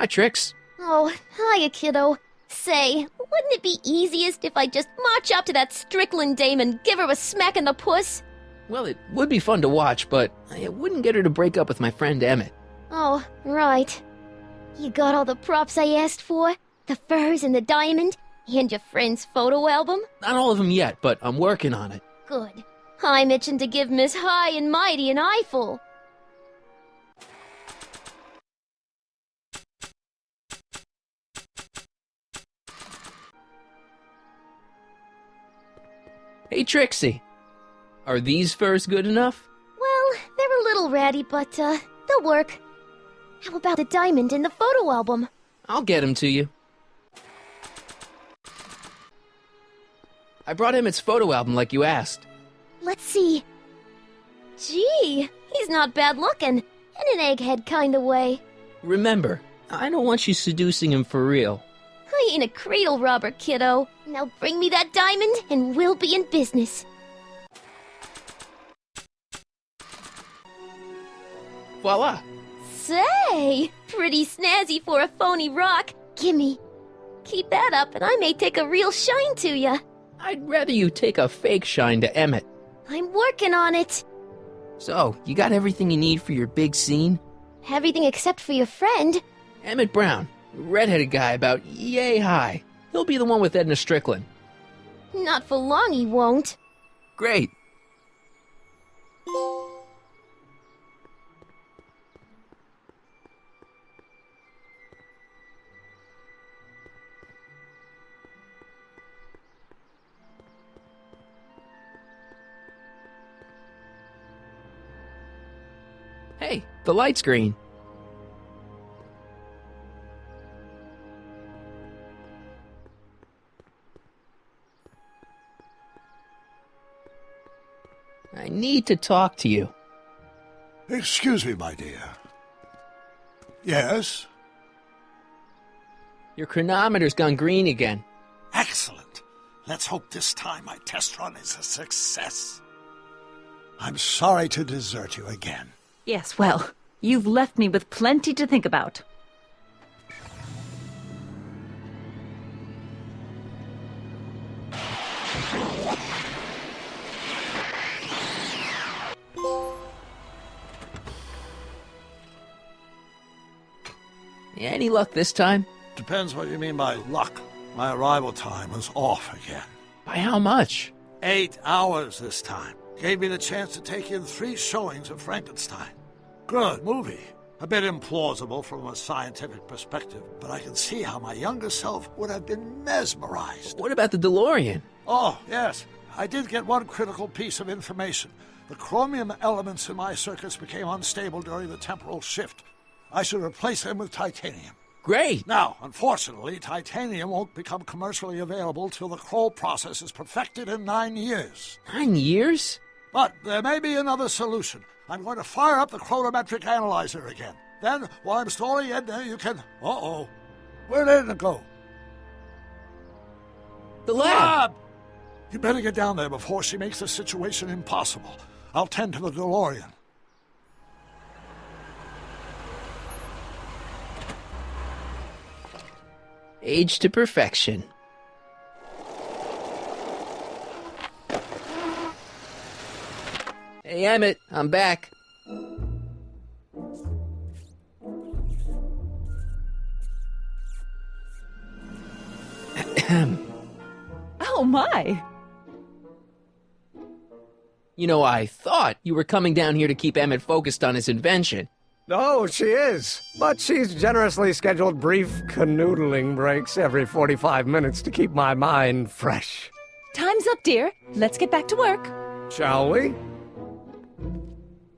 Hi, Trix. Oh, hiya, kiddo. Say, wouldn't it be easiest if I just march up to that Strickland dame and give her a smack in the puss? Well, it would be fun to watch, but I wouldn't get her to break up with my friend Emmett. Oh, right. You got all the props I asked for? The furs and the diamond? And your friend's photo album? Not all of them yet, but I'm working on it. Good. I'm itching to give Miss High and Mighty an eyeful. Hey, Trixie. Are these furs good enough? Well, they're a little ratty, but, they'll work. How about the diamond in the photo album? I'll get him to you. I brought Emmett's photo album like you asked. Let's see. Gee, he's not bad looking, in an egghead kind of way. Remember, I don't want you seducing him for real. I ain't a cradle robber, kiddo. Now bring me that diamond, and we'll be in business. Voila! Say, pretty snazzy for a phony rock. Gimme. Keep that up, and I may take a real shine to ya. I'd rather you take a fake shine to Emmett. I'm working on it. So, you got everything you need for your big scene? Everything except for your friend. Emmett Brown, redheaded guy about yay high. He'll be the one with Edna Strickland. Not for long, he won't. Great. Hey, the light's green. I need to talk to you. Excuse me, my dear. Yes? Your chronometer's gone green again. Excellent. Let's hope this time my test run is a success. I'm sorry to desert you again. Yes, well, you've left me with plenty to think about. Any luck this time? Depends what you mean by luck. My arrival time was off again. By how much? 8 hours this time. Gave me the chance to take in 3 showings of Frankenstein. Good movie. A bit implausible from a scientific perspective, but I can see how my younger self would have been mesmerized. What about the DeLorean? Oh, yes. I did get one critical piece of information. The chromium elements in my circuits became unstable during the temporal shift. I should replace them with titanium. Great! Now, unfortunately, titanium won't become commercially available till the Kroll process is perfected in 9 years. 9 years? But there may be another solution. I'm going to fire up the chronometric analyzer again. Then, while I'm stalling Edna, you can... Uh-oh. Where did Edna go? The lab! You better get down there before she makes the situation impossible. I'll tend to the DeLorean. Age to perfection. Hey, Emmett, I'm back. Oh, my! You know, I thought you were coming down here to keep Emmett focused on his invention. Oh, she is. But she's generously scheduled brief canoodling breaks every 45 minutes to keep my mind fresh. Time's up, dear. Let's get back to work. Shall we?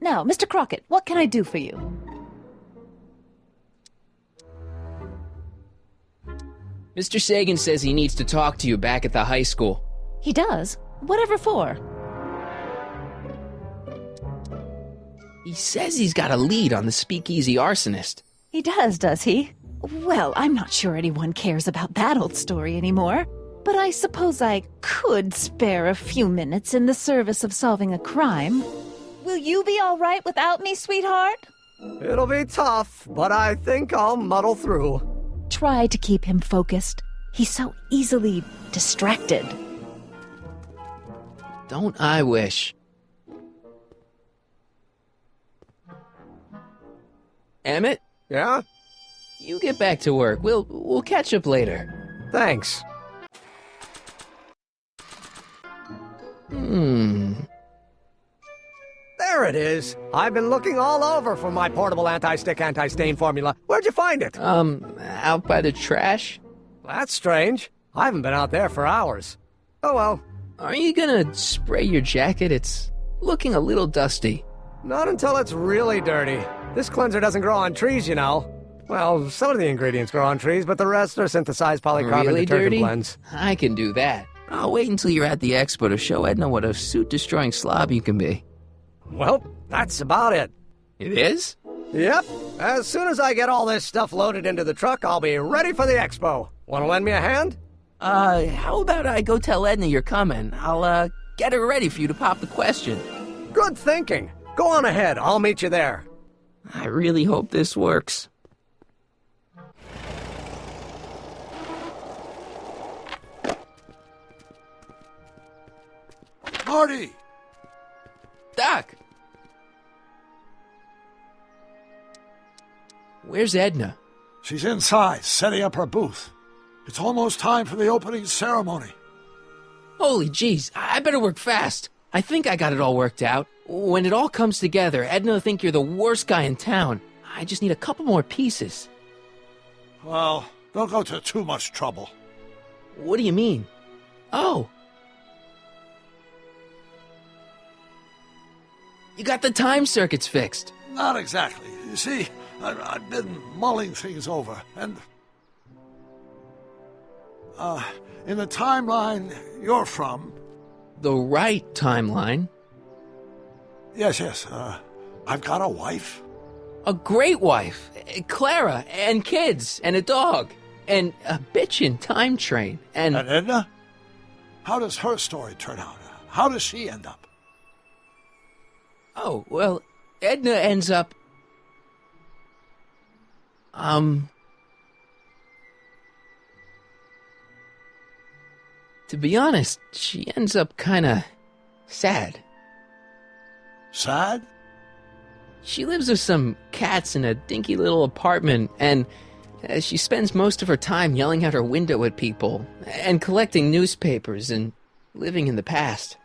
Now, Mr. Crockett, what can I do for you? Mr. Sagan says he needs to talk to you back at the high school. He does? Whatever for? He says he's got a lead on the speakeasy arsonist. He does he? Well, I'm not sure anyone cares about that old story anymore. But I suppose I could spare a few minutes in the service of solving a crime. Will you be all right without me, sweetheart? It'll be tough, but I think I'll muddle through. Try to keep him focused. He's so easily distracted. Don't I wish? Emmett, Yeah? you get back to work. We'll catch up later. Thanks. There it is. I've been looking all over for my portable anti-stick, anti-stain formula. Where'd you find it? Out by the trash? That's strange. I haven't been out there for hours. Oh well. Are you gonna spray your jacket? It's looking a little dusty. Not until it's really dirty. This cleanser doesn't grow on trees, you know. Well, some of the ingredients grow on trees, but the rest are synthesized polycarbonate Really detergent dirty? blends. I can do that. I'll wait until you're at the expo to show Edna what a suit-destroying slob you can be. Well, that's about it. It is? Yep. As soon as I get all this stuff loaded into the truck, I'll be ready for the expo. Want to lend me a hand? How about I go tell Edna you're coming? I'll, get her ready for you to pop the question. Good thinking. Go on ahead. I'll meet you there. I really hope this works. Marty! Doc! Where's Edna? She's inside, setting up her booth. It's almost time for the opening ceremony. Holy jeez, I better work fast. I think I got it all worked out. When it all comes together, Edna will think you're the worst guy in town. I just need a couple more pieces. Well, don't go to too much trouble. What do you mean? Oh. You got the time circuits fixed. Not exactly. You see, I've been mulling things over, and... in the timeline you're from... The right timeline? Yes, I've got a wife. A great wife, Clara, and kids, and a dog, and a bitchin' time train, And Edna? How does her story turn out? How does she end up? Oh, well, Edna ends up... To be honest, she ends up kinda... sad. Sad? She lives with some cats in a dinky little apartment, and she spends most of her time yelling out her window at people, and collecting newspapers, and living in the past.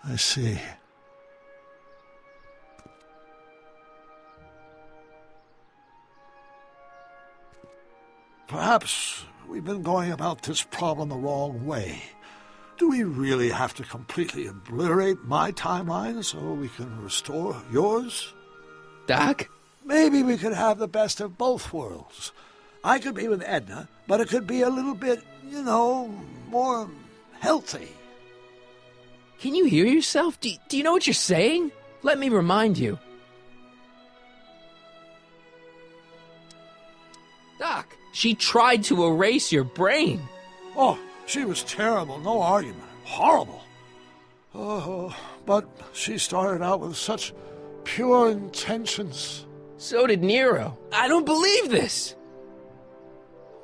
I see. Perhaps we've been going about this problem the wrong way. Do we really have to completely obliterate my timeline so we can restore yours? Doc? Maybe we could have the best of both worlds. I could be with Edna, but it could be a little bit, more healthy. Can you hear yourself? Do you know what you're saying? Let me remind you. Doc, she tried to erase your brain. Oh, she was terrible, no argument. Horrible. Oh, but she started out with such pure intentions. So did Nero. I don't believe this.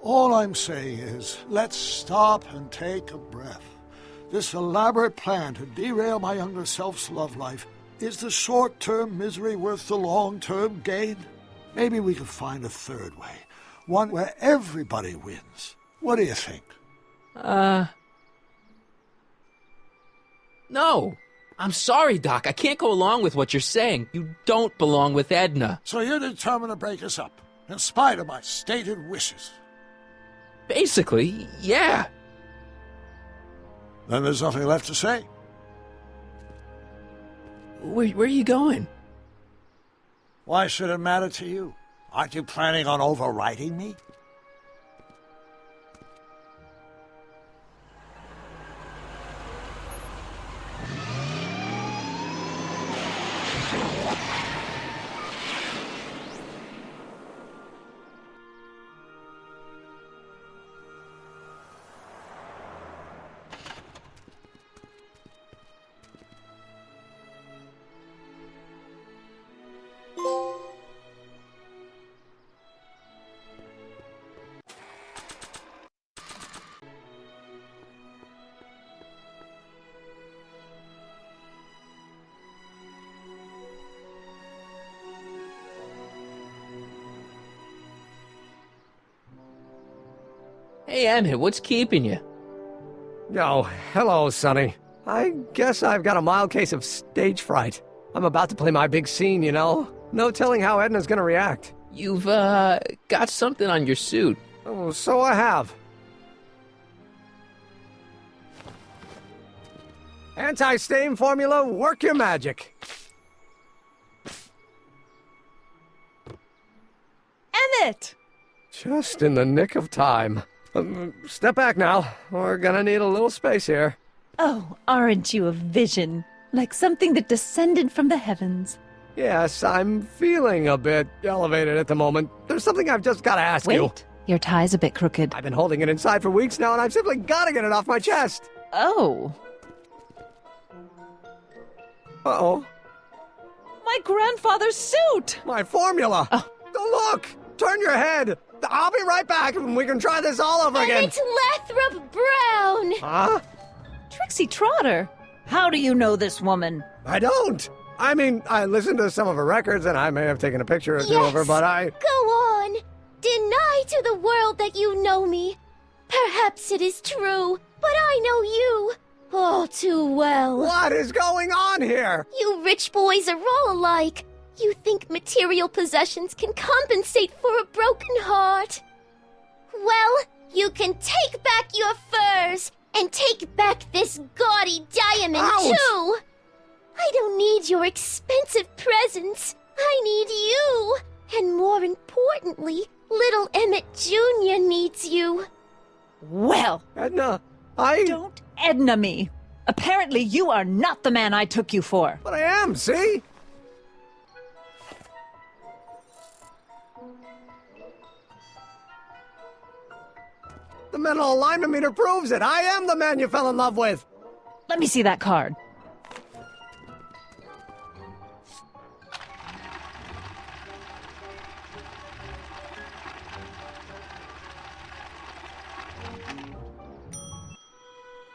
All I'm saying is, let's stop and take a breath. This elaborate plan to derail my younger self's love life, is the short-term misery worth the long-term gain? Maybe we could find a third way. One where everybody wins. What do you think? No. I'm sorry, Doc. I can't go along with what you're saying. You don't belong with Edna. So you're determined to break us up, in spite of my stated wishes? Basically, yeah. Then there's nothing left to say. Where are you going? Why should it matter to you? Aren't you planning on overriding me? Hey, Emmett, what's keeping you? Oh, hello, Sonny. I guess I've got a mild case of stage fright. I'm about to play my big scene, you know? No telling how Edna's gonna react. You've, got something on your suit. Oh, so I have. Anti-stain formula, work your magic. Emmett! Just in the nick of time. Step back now. We're gonna need a little space here. Oh, aren't you a vision? Like something that descended from the heavens. Yes, I'm feeling a bit elevated at the moment. There's something I've just gotta ask you. Wait, your tie's a bit crooked. I've been holding it inside for weeks now, and I've simply gotta get it off my chest. Oh. Uh-oh. My grandfather's suit! My formula! Oh. Look! Turn your head! I'll be right back, and we can try this all over And again. it's Lathrop Brown! Huh? Trixie Trotter! How do you know this woman? I don't! I mean, I listened to some of her records, and I may have taken a picture or two of her, Yes. but I... Go on! Deny to the world that you know me. Perhaps it is true, but I know you all too well. What is going on here? You rich boys are all alike. You think material possessions can compensate for a broken heart. Well, you can take back your furs and take back this gaudy diamond, Ouch. too. I don't need your expensive presents. I need you. And more importantly, little Emmett Jr. needs you. Well, Edna, I... don't Edna me. Apparently you are not the man I took you for. But I am, see? The mental alignment meter proves it. I am the man you fell in love with. Let me see that card.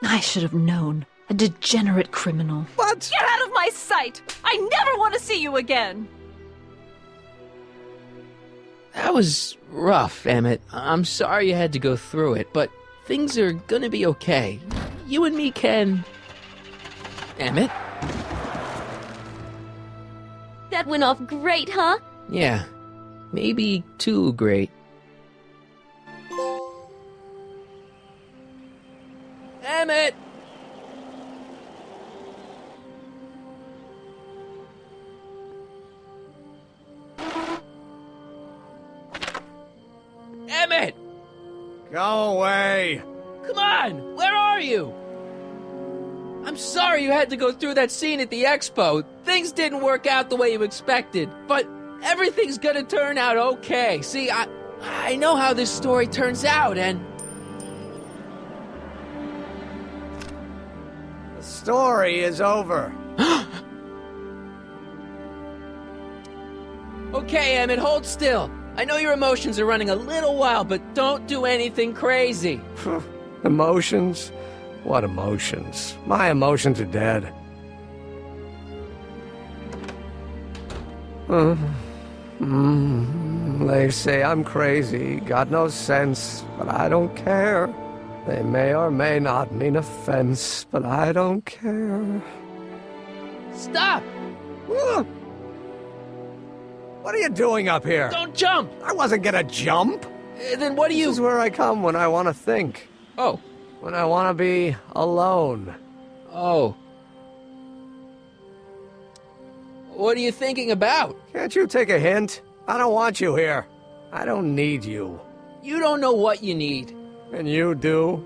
I should have known. A degenerate criminal. What? Get out of my sight! I never want to see you again! That was rough, Emmett. I'm sorry you had to go through it, but things are gonna be okay. You and me can... Emmett? That went off great, huh? Yeah. Maybe too great. Emmett! Emmett! Go away. Come on! Where are you? I'm sorry you had to go through that scene at the expo. Things didn't work out the way you expected, but everything's gonna turn out okay. See, I know how this story turns out, and... The story is over. Okay, Emmett, hold still. I know your emotions are running a little wild, but don't do anything crazy. Emotions? What emotions? My emotions are dead. They say I'm crazy, got no sense, but I don't care. They may or may not mean offense, but I don't care. Stop! What are you doing up here? Don't jump! I wasn't gonna jump. Then what do This you... is where I come when I want to think. Oh. When I want to be alone. Oh. What are you thinking about? Can't you take a hint? I don't want you here. I don't need you. You don't know what you need. And you do?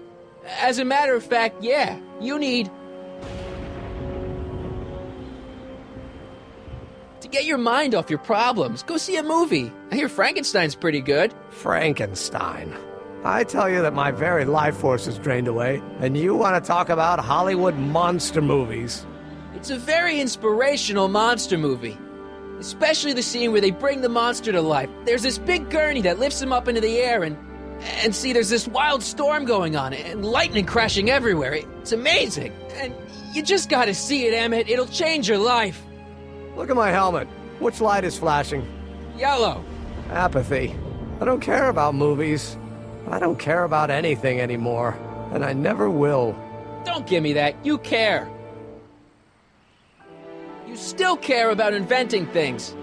As a matter of fact, yeah. You need... to get your mind off your problems. Go see a movie. I hear Frankenstein's pretty good. Frankenstein. I tell you that my very life force is drained away, and you want to talk about Hollywood monster movies. It's a very inspirational monster movie. Especially the scene where they bring the monster to life. There's this big gurney that lifts him up into the air, and see, there's this wild storm going on, and lightning crashing everywhere. It's amazing. And you just gotta see it, Emmett. It'll change your life. Look at my helmet. Which light is flashing? Yellow. Apathy. I don't care about movies. I don't care about anything anymore, and I never will. Don't give me that. You care. You still care about inventing things.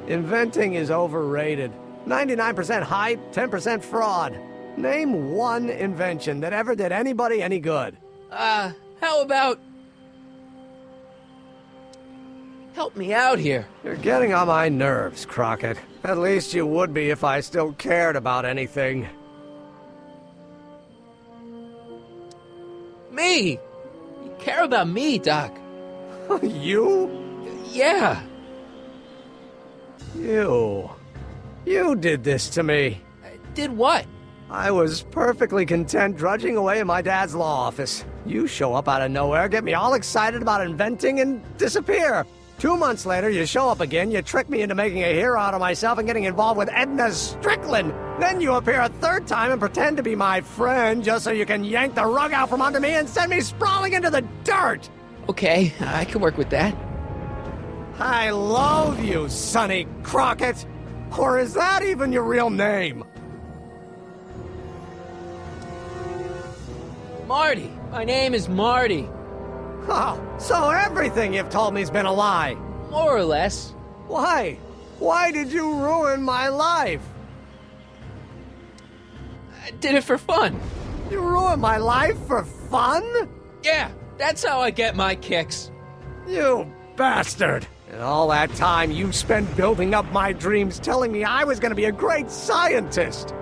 Inventing is overrated. 99% hype, 10% fraud. Name one invention that ever did anybody any good. How about... help me out here. You're getting on my nerves, Crockett. At least you would be if I still cared about anything. Me! You care about me, Doc. You? Yeah. You did this to me. Did what? I was perfectly content drudging away in my dad's law office. You show up out of nowhere, get me all excited about inventing, and disappear. 2 months later, you show up again, you trick me into making a hero out of myself and getting involved with Edna Strickland. Then you appear a third time and pretend to be my friend just so you can yank the rug out from under me and send me sprawling into the dirt. Okay, I can work with that. I loathe you, Sonny Crockett. Or is that even your real name? Marty. My name is Marty. Oh, so everything you've told me's been a lie. More or less. Why? Why did you ruin my life? I did it for fun. You ruined my life for fun? Yeah, that's how I get my kicks. You bastard! And all that time you spent building up my dreams, telling me I was gonna be a great scientist.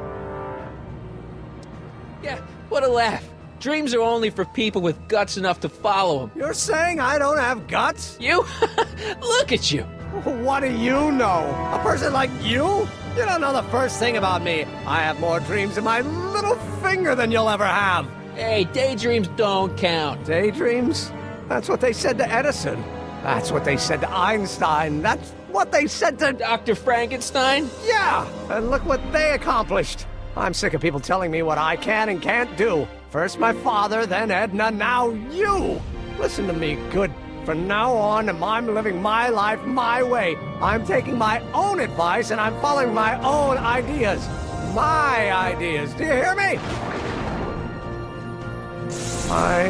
Yeah, what a laugh. Dreams are only for people with guts enough to follow them. You're saying I don't have guts? You? Look at you. What do you know? A person like you? You don't know the first thing about me. I have more dreams in my little finger than you'll ever have. Hey, daydreams don't count. Daydreams? That's what they said to Edison. That's what they said to Einstein. That's what they said to... Dr. Frankenstein? Yeah, and look what they accomplished. I'm sick of people telling me what I can and can't do. First my father, then Edna, now you! Listen to me, good. From now on, I'm living my life my way. I'm taking my own advice and I'm following my own ideas. My ideas. Do you hear me? My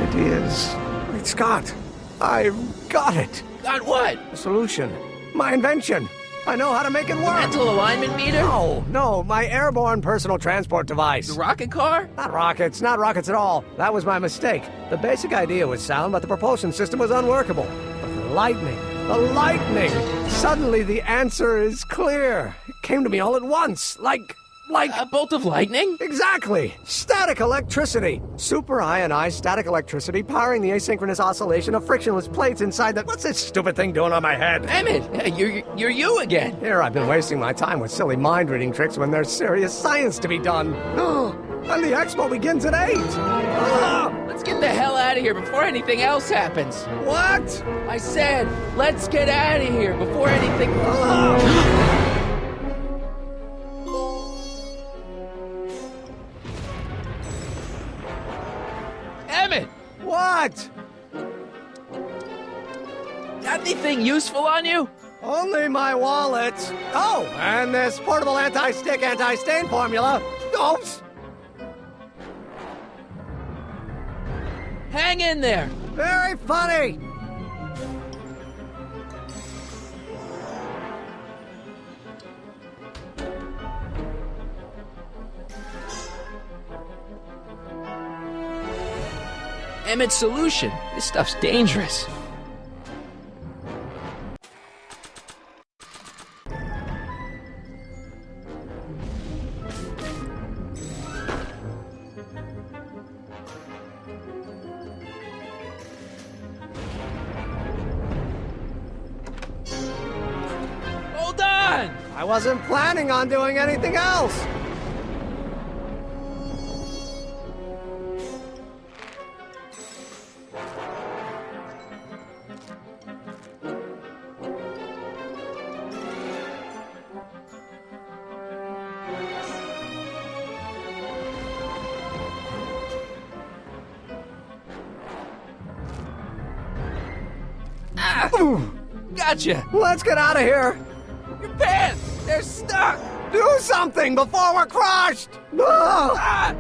ideas. Wait, Scott. I've got it. Got what? A solution. My invention. I know how to make it work. Mental alignment meter? No, my airborne personal transport device. The rocket car? Not rockets at all. That was my mistake. The basic idea was sound, but the propulsion system was unworkable. But the lightning. Suddenly the answer is clear. It came to me all at once, like... A bolt of lightning? Exactly! Static electricity! Super ionized static electricity powering the asynchronous oscillation of frictionless plates inside the... What's this stupid thing doing on my head? Emmett, you're you again. Here I've been wasting my time with silly mind-reading tricks when there's serious science to be done. And the expo begins at 8! Let's get the hell out of here before anything else happens. What? I said, let's get out of here before anything... Emmett! What? Got anything useful on you? Only my wallet. Oh, and this portable anti-stick, anti-stain formula. Oops. Hang in there. Very funny. Emmett's solution. This stuff's dangerous. Hold on! I wasn't planning on doing anything else. Gotcha! Let's get out of here. Your pants! They're stuck! Do something before we're crushed! Ah!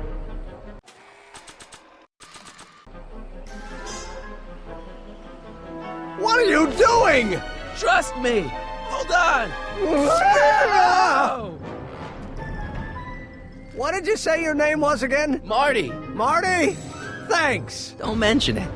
What are you doing? Trust me! Hold on! Ah! What did you say your name was again? Marty! Marty? Thanks. Don't mention it.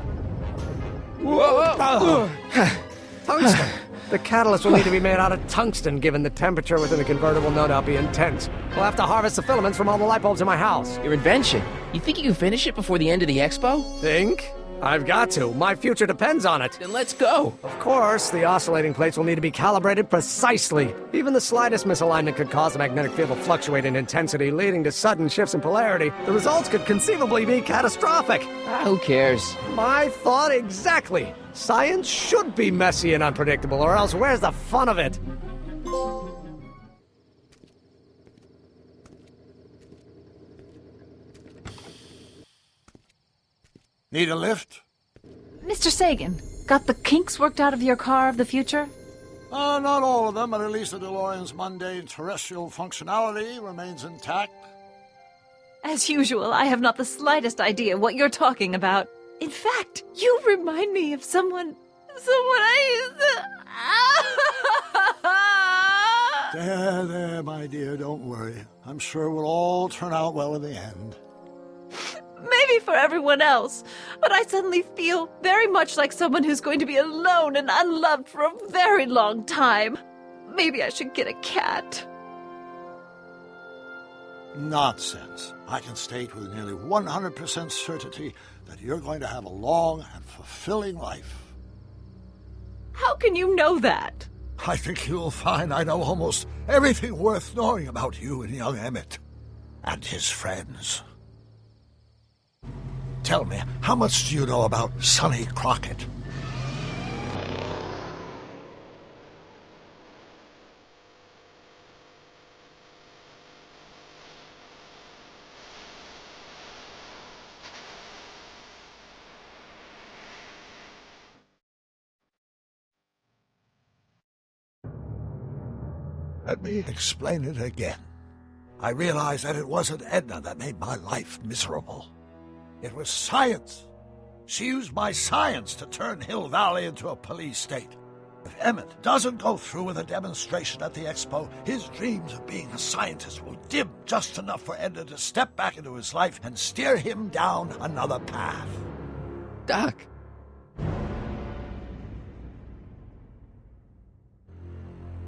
Tungsten. The catalyst will need to be made out of tungsten, given the temperature within the convertible no doubt be intense. We'll have to harvest the filaments from all the light bulbs in my house. Your invention. You think you can finish it before the end of the expo? Think? I've got to. My future depends on it. Then let's go. Of course, the oscillating plates will need to be calibrated precisely. Even the slightest misalignment could cause the magnetic field to fluctuate in intensity, leading to sudden shifts in polarity. The results could conceivably be catastrophic. Who cares? My thought exactly. Science should be messy and unpredictable, or else where's the fun of it? Need a lift? Mr. Sagan, got the kinks worked out of your car of the future? Not all of them, but at least the DeLorean's mundane terrestrial functionality remains intact. As usual, I have not the slightest idea what you're talking about. In fact, you remind me of someone I used to... There, my dear, don't worry. I'm sure we'll all turn out well in the end. Maybe for everyone else, but I suddenly feel very much like someone who's going to be alone and unloved for a very long time. Maybe I should get a cat. Nonsense. I can state with nearly 100% certainty that you're going to have a long and fulfilling life. How can you know that? I think you'll find I know almost everything worth knowing about you and young Emmett and his friends. Tell me, how much do you know about Sonny Crockett? Let me explain it again. I realized that it wasn't Edna that made my life miserable. It was science. She used my science to turn Hill Valley into a police state. If Emmett doesn't go through with a demonstration at the expo, his dreams of being a scientist will dim just enough for Edna to step back into his life and steer him down another path. Doc,